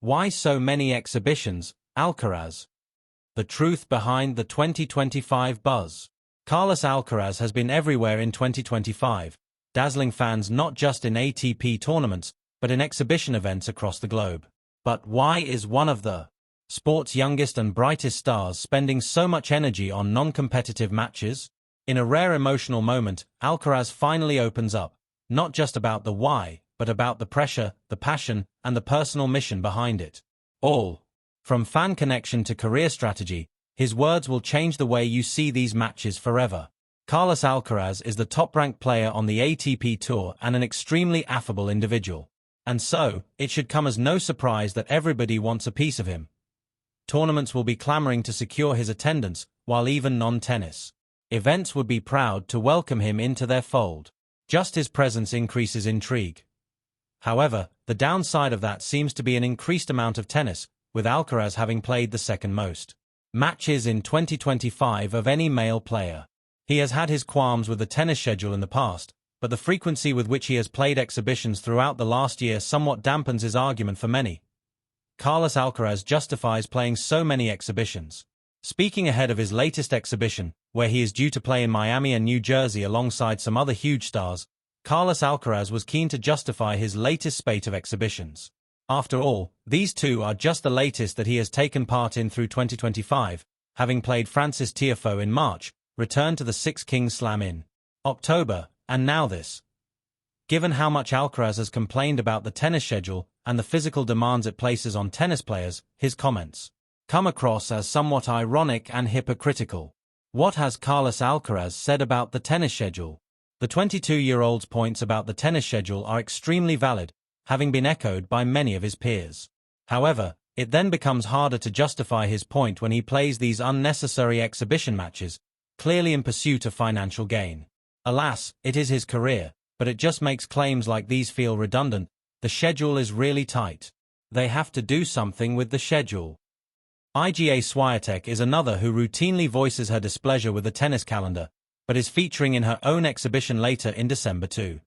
Why so many exhibitions, Alcaraz? The truth behind the 2025 buzz. Carlos Alcaraz has been everywhere in 2025, dazzling fans not just in ATP tournaments, but in exhibition events across the globe. But why is one of the sport's youngest and brightest stars spending so much energy on non-competitive matches? In a rare emotional moment, Alcaraz finally opens up, not just about the why, but about the pressure, the passion, and the personal mission behind it. All. From fan connection to career strategy, his words will change the way you see these matches forever. Carlos Alcaraz is the top-ranked player on the ATP Tour and an extremely affable individual. And so, it should come as no surprise that everybody wants a piece of him. Tournaments will be clamoring to secure his attendance, while even non-tennis events would be proud to welcome him into their fold. Just his presence increases intrigue. However, the downside of that seems to be an increased amount of tennis, with Alcaraz having played the second most matches in 2025 of any male player. He has had his qualms with the tennis schedule in the past, but the frequency with which he has played exhibitions throughout the last year somewhat dampens his argument for many. Carlos Alcaraz justifies playing so many exhibitions. Speaking ahead of his latest exhibition, where he is due to play in Miami and New Jersey alongside some other huge stars, Carlos Alcaraz was keen to justify his latest spate of exhibitions. After all, these two are just the latest that he has taken part in through 2025, having played Francis Tiafoe in March, returned to the Six Kings Slam in October, and now this. Given how much Alcaraz has complained about the tennis schedule and the physical demands it places on tennis players, his comments come across as somewhat ironic and hypocritical. What has Carlos Alcaraz said about the tennis schedule? The 22-year-old's points about the tennis schedule are extremely valid, having been echoed by many of his peers. However, it then becomes harder to justify his point when he plays these unnecessary exhibition matches, clearly in pursuit of financial gain. Alas, it is his career, but it just makes claims like these feel redundant. The schedule is really tight. They have to do something with the schedule. Iga Swiatek is another who routinely voices her displeasure with the tennis calendar, but is featuring in her own exhibition later in December too.